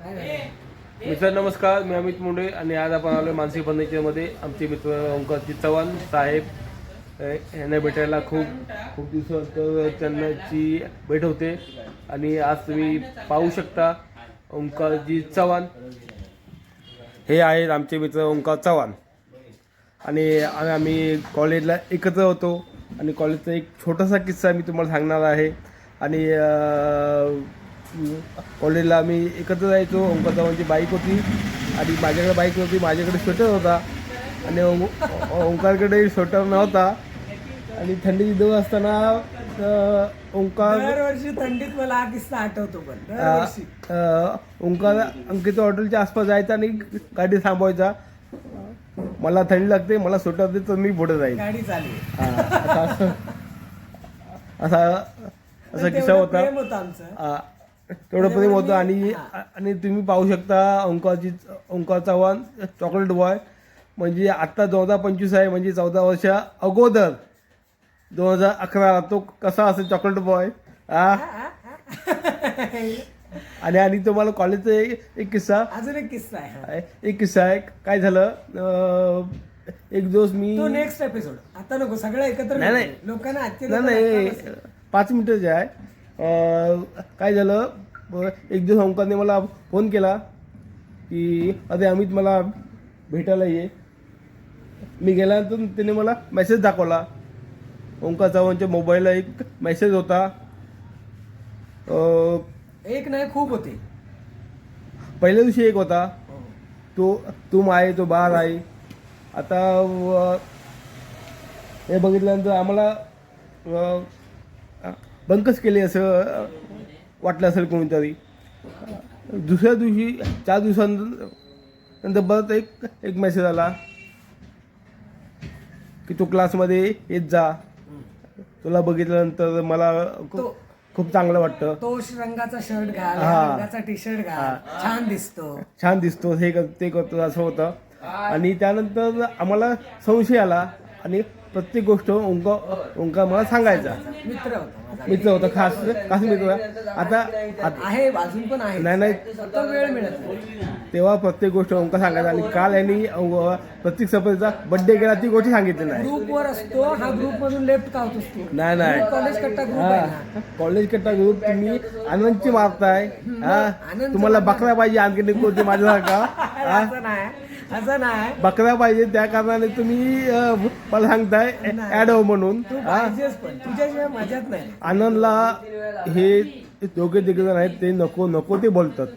मित्र नमस्कार, मी अमित मुंडे आणि आज आपण आलो मानसी फर्निचरमध्ये. आमचे मित्र ओंकारजी चव्हाण साहेब यांना भेटायला खूप दिवसानंतर त्यांची भेट होते आणि आज तुम्ही पाहू शकता ओंकारजी चव्हाण हे आहेत आमचे मित्र ओंकार चव्हाण. आणि आम्ही कॉलेजला एकत्र होतो आणि कॉलेजचा एक छोटासा किस्सा मी तुम्हाला सांगणार आहे. आणि कॉलेजला आम्ही एकत्र जायचो. ओंकार चव्हाणची बाईक होती आणि माझ्याकडे बाईक नव्हती, माझ्याकडे स्वेटर होता आणि ओंकारकडे स्वेटर नव्हता. आणि थंडीची दिवस असताना ओंकार दरवर्षी थंडीत मला हा किस्सा आठवतो. पण ओंकार अंकित हॉटेलच्या आसपास जायचा आणि गाडी थांबवायचा. मला थंडी लागते, मला स्वेटर दे, तर मी पुढे जाईल. गाडी चालली असा किस्सा होता. आमचं तेवढं प्रेम होतं. आणि तुम्ही पाहू शकता ओंकार चव्हाण चॉकलेट बॉय म्हणजे आत्ता 2025 आहे, म्हणजे 14 वर्षा अगोदर 2011 तो कसा असेल चॉकलेट बॉय. आणि तुम्हाला कॉलेजचा एक किस्सा, अजून एक किस्सा आहे. एक किस्सा आहे. काय झालं, एक दिवस मी तो नेक्स्ट एपिसोड आता नको, सगळं एकत्र नाही लोकांना आजचे नाही 5 मिनिटाचे आहे. काय झालं, एक दिवस ओंकारने मला फोन केला की अरे अमित मला भेटायला ये. मी गेल्यानंतर त्याने मला मेसेज दाखवला. ओंकार चव्हाणच्या मोबाईलला एक मेसेज होता. एक नाही खूप होते. पहिल्या दिवशी एक होता, तो तुम आहे तो बाहेर आहे. आता हे बघितल्यानंतर आम्हाला बंकच केले असं वाटलं असेल कोणीतरी. दुसऱ्या दिवशी 4 दिवसांनंतर परत एक मेसेज आला की तू क्लासमध्ये येत जा. तुला बघितल्यानंतर मला खूप चांगलं वाटतं. तो रंगाचा शर्ट घाल, रंगाचा टी शर्ट घाल, छान दिसतो, हे ते करतो असं होतं. आणि त्यानंतर आम्हाला संशय आला आणि प्रत्येक गोष्ट ओंकार मला सांगायचा. मित्र होता, खास मित्र. आता आहे अजून पण आहे. नाही वेळ मिळत नाही. तेव्हा प्रत्येक गोष्ट ओंकार सांगायचा. आणि काल यांनी प्रत्येक सफरचा बर्थडे केला, ती गोष्ट सांगितली नाही. ग्रुपवर असतो हा, ग्रुप मधून लेफ्ट का होत असतो. नाही कॉलेज कट्टा ग्रुप आहे ना. कॉलेज कट्टा ग्रुप तुम्ही आनंदची मारताय. तुम्हाला बकरा पाहिजे आणखी कोणती माझ्यासारखा. असं नाही बकरा पाहिजे, त्या कारणाने तुम्ही मला सांगताय ऍड हो म्हणून. तुझ्याशिवाय मजाच नाही. आनंदला हे दोघे जण आहेत, ते नको ते बोलतात.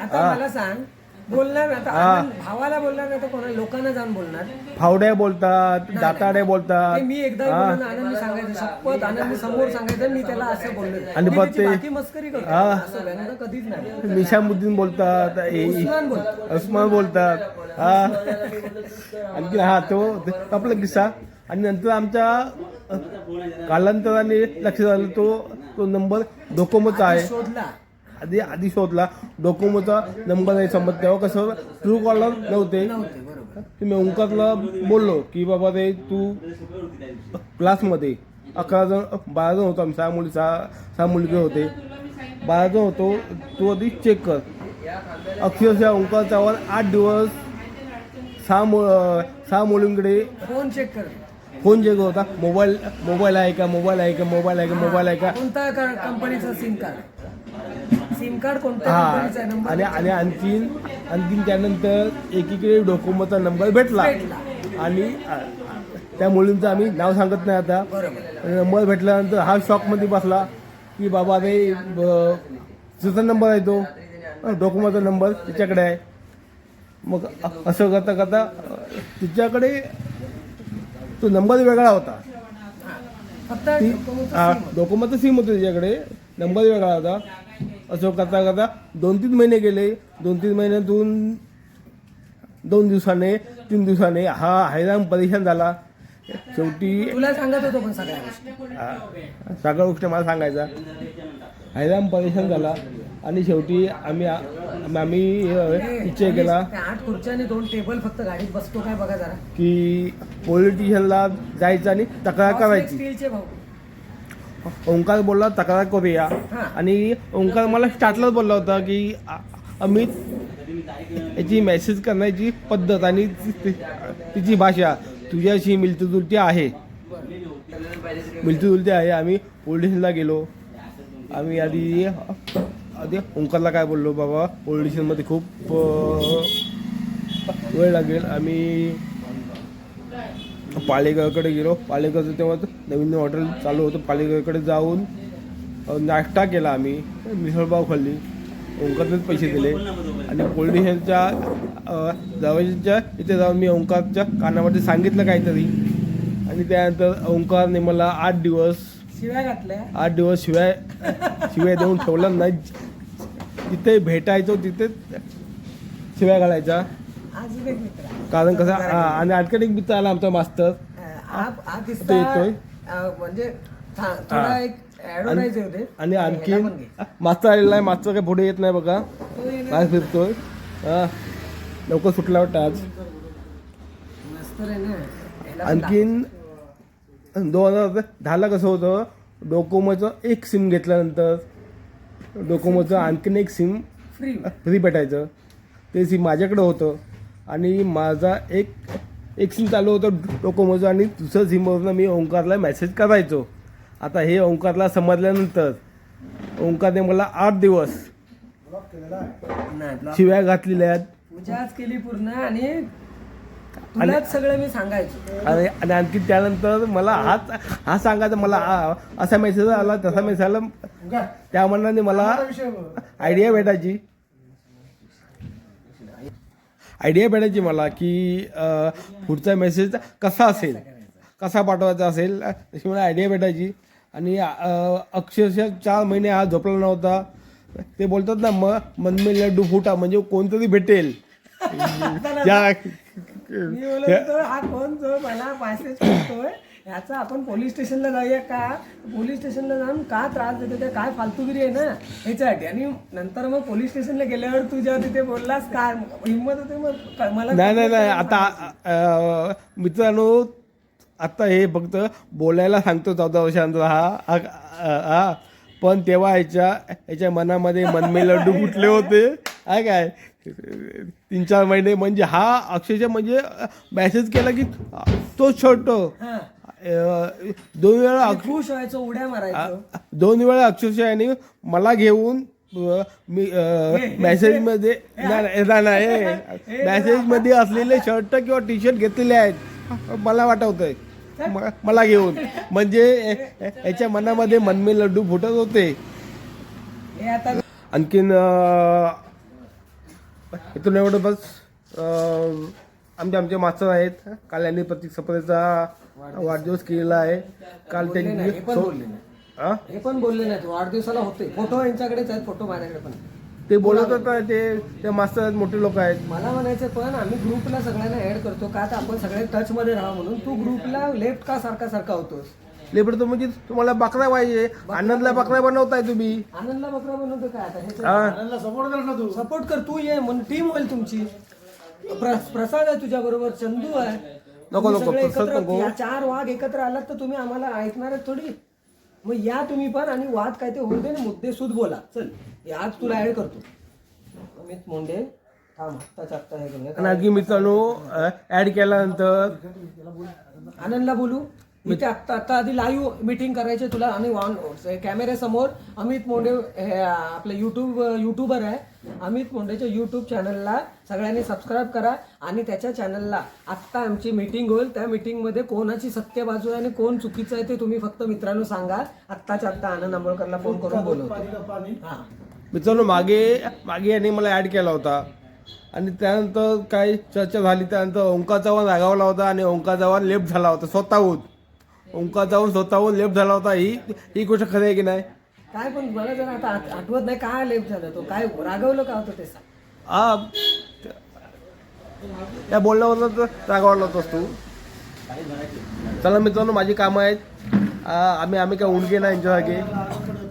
आता मला सांग, बोलणार आता भावाला बोलणार नाही तर कोणा लोकांना जाऊन बोलणार. फावड्या बोलतात, दाताडे बोलतात. मी एकदा आनंद सांगायचं, शपथ आनंद समोर सांगायचं मी त्याला असं बोललो. आणि मग ते बाकी मस्करी करतो, व्यंग कधीच नाही. निशामुद्दीन बोलतात, उस्मान बोलतात. आणखी तो आपला किस्सा. आणि नंतर आमच्या कालांतराने लक्षात आलं तो नंबर डोकोमोचा आहे. आधी शोधला. डोकोमोचा नंबर आहे समज. तेव्हा कसं ट्रू कॉलर नव्हते. मी ओंकारला बोललो की बाबा रे तू क्लासमध्ये 11 जण 12 जण होतो आम्ही, 6 मुलगे होते. 12 जण होतो, तू आधी चेक कर. अक्षरशः ओंकार चव्हाण 8 दिवस 6 मुलींकडे फोन चेक होता. मोबाईल आहे का कोणता कंपनीचा सिम कार्ड कोणत्या आणि आणखीन त्यानंतर एकीकडे डोकोमोचा नंबर भेटला. आणि त्या मुलींचं आम्ही नाव सांगत नाही आता. नंबर भेटल्यानंतर हा शॉकमध्ये बसला की बाबा रे तुझा नंबर आहे, तो डोकोमोचा नंबर तिच्याकडे आहे. मग असं करता तिच्याकडे तो नंबर वेगळा होता. डोकोमोचा सिम होतं तिच्याकडे, नंबर वेगळा होता. असं करता 2-3 महिने गेले. 2-3 महिन्यातून 2 दिवसाने 3 दिवसाने हा हैराण परेशान झाला. शेवटी तुला सांगत होतो पण सगळ्या गोष्टी मला सांगायचा. हैराण परेशान झाला आणि शेवटी आम्ही निश्चय केला 8 खुर्च्या आणि 2 टेबल फक्त गाडीत बसतो काय बघा जरा, की पोलिटिशियनला जायचं आणि तक्रार करायची. स्टीलचे भाऊ ओंकार बोलला तक्रार करूया. आणि ओंकार मला स्टार्टलाच बोलला होता की अमित याची मेसेज करण्याची पद्धत आणि तिची भाषा तुझ्याशी मिळती आहे. मिळती आहे. आम्ही पोलीस स्टेशनला गेलो. आम्ही आधी ओंकारला काय बोललो, बाबा पोलीस स्टेशनमध्ये खूप वेळ लागेल. आम्ही पालेगावकडे गेलो. पालेगावचं तेव्हा नवीन हॉटेल चालू होतं. पालेगावकडे जाऊन नाश्ता केला. आम्ही मिसळपाव खाल्ली. ओंकारनेच पैसे दिले आणि पोलीस स्टेशनच्या जवळच्या इथे जाऊन मी ओंकारच्या कानामध्ये सांगितलं काहीतरी आणि त्यानंतर ओंकारने मला 8 दिवस शिव्या देऊन ठेवलं नाही. तिथे भेटायचो तिथे शिव्या घालायचा. कारण कसं आणि आणखीन एक मित्र आला आमचा मास्तर तो येतोय म्हणजे थोडा एक ऍडव्हर्टाइज होते आणि आणखी मास्तर आलेला आहे. मास्तर काही पुढे येत नाही बघा, काय फिरतोय. लवकर सुटला वाटतं आज. आणखीन 2010ला कसं होतं, डोकोमोचं एक सिम घेतल्यानंतर डोकोमोचं आणखीन एक सिम फ्री भेटायचं. ते सिम माझ्याकडे होतं आणि माझा एक सिम चालू होतं डोकोमोचं आणि दुसऱ्या सिमवरून मी ओंकारला मेसेज करायचो. आता हे ओंकारला समजल्यानंतर ओंकारने मला 8 दिवस शिव्या घातलेल्या आहेत. पूजाच केली पूर्ण आणि तुलाच सगळं मी सांगायचो. आणि आणखी त्यानंतर मला हा सांगायचा, मला असा मेसेज आला तसा मेसेज आला. त्या मनाने मला आयडिया भेटायची मला की पुढचा मेसेज कसा असेल, कसा पाठवायचा असेल, अशी मला आयडिया भेटायची. आणि अक्षरशः 4 महिने हा झोपला नव्हता. ते बोलतात ना, मन में लड्डू फुटा, म्हणजे कोणतरी भेटेल. हा कोण जो मला मेसेज करतोय याचा आपण पोलीस स्टेशनला जाऊया का, पोलीस स्टेशनला जाऊन का त्रास देतो, ते काय फालतूगिरी आहे ना ह्याच्यासाठी. आणि नंतर मग पोलीस स्टेशनला गेल्यावर तू जेव्हा तिथे बोललास काय हिंमत होते मग मला. नाही आता मित्रांनो, आता हे फक्त बोलायला सांगतो 14 वर्षांचा हा पण तेव्हा याच्या मनामध्ये मनमे लड्डू फुटले होते. काय 3-4 महिने म्हणजे हा अक्षरशः म्हणजे मेसेज केला की तो छोटो 2 वेळा खुश व्हायचो, उड्या मारायचो. 2 वेळा अक्षरशः याने मला घेऊन मी मेसेजमध्ये मेसेजमध्ये असलेले शर्ट किंवा टी शर्ट घेतलेले आहेत मला वाटवतंय मला घेऊन. म्हणजे याच्या मनामध्ये मनमे लड्डू फुटत होते. आणखीन इथून एवढं बस. आमचे मास्तर आहेत. काल यांनी प्रतीक सप्रेचा वाढदिवस केलेला आहे. काल त्यांनी हे पण बोलले नाहीत वाढदिवसाला होते. फोटो यांच्याकडेच आहेत, फोटो माझ्याकडे पण. ते बोलत होता ते मास्तर आहेत, मोठे लोक आहेत. मला म्हणायचं पण आम्ही ग्रुपला सगळ्यांना ऍड करतो का तर आपण सगळे टच मध्ये राहा म्हणून. तू ग्रुपला लेफ्ट का सारखा होतोस. लेफ्ट तो म्हणजे तुम्हाला बकरा पाहिजे. आनंदला बकरा बनवताय तुम्ही. आनंदला बकरा बनवतो काय आता. आनंदला सपोर्ट कर ना, तू सपोर्ट कर. तू ये म्हणून टीम होईल तुमची. प्रसाद आहे तुझ्या बरोबर, चंदू आहे. नको 4 वाघ एकत्र आलात तर तुम्ही आम्हाला ऐकणार आहेत थोडी. मग या तुम्ही पण आणि वाद काय ते होऊ दे ना, मुद्दे सुद बोला. चल आज तुला ऍड करतो. अमित मोंडे थांब आत्ता हे करूया. आणि आणखी मित्रांनो ऍड केल्यानंतर आनंदला बोलू. इथे आत्ता आधी लाईव्ह मीटिंग करायची तुला आणि कॅमेऱ्यासमोर. अमित मोंडे हे आपलं युट्यूबर आहे. अमित मोंडेच्या यूट्यूब चॅनलला सगळ्यांनी सबस्क्राईब करा आणि त्याच्या चॅनलला आत्ता आमची मीटिंग होईल. त्या मीटिंगमध्ये कोणाची सत्य बाजू आहे आणि कोण चुकीचं आहे ते तुम्ही फक्त मित्रांनो सांगा. आत्ताच्या आत्ता आनंद आंबोळकरला फोन करून बोलवतो. मित्रांनो मागे यांनी मला ऍड केला होता आणि त्यानंतर काही चर्चा झाली. त्यानंतर ओंकार चव्हाण रागावला होता आणि ओंकार चव्हाण लेफ्ट झाला होता स्वतःहून. ओंकार चव्हाण स्वतःहून लेफ्ट झाला होता. ही गोष्ट खरी आहे की नाही. काय पण मला जर आता आठवत नाही काय लेफ्ट झालं, तो काय रागवलं का होतं ते सांग. त्या बोलण्यावर रागावला होतास तू. चला मित्रांनो, माझी कामं आहेत. आम्ही काय उडगे नाही यांच्यासारखे.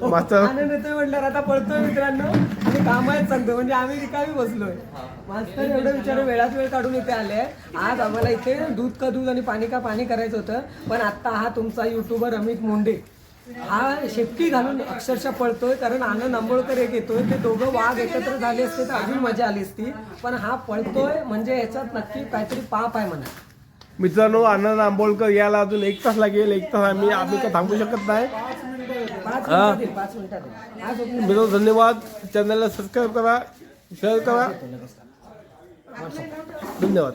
मास्तर आनंद येतोय म्हटल्यावर आता पळतोय मित्रांनो आणि काम आहेत सांगतो. म्हणजे आम्ही रिकामी बसलोय. मास्तर एवढं विचार वेळात वेळ काढून इथे आले. आज आम्हाला इथे दूध का दूध आणि पाणी का पाणी करायचं होतं. पण आत्ता हा तुमचा युट्यूबर अमित मोंडे हा शेपटी घालून अक्षरशः पळतोय, कारण आनंद आंबोळकर एक येतोय, ते दोघं वाघ एकत्र झाले असते तर अजून मजा आली असती, पण हा पळतोय म्हणजे याच्यात नक्की काहीतरी पाप आहे म्हणा. मित्रांनो, आनंद आंबोळकर यायला अजून 1 तास लागेल. 1 तास आम्ही काय थांबू शकत नाही. 5 मिनिटात आज मित्रांनो, धन्यवाद. चॅनलला सबस्क्राईब करा, शेअर करा. धन्यवाद.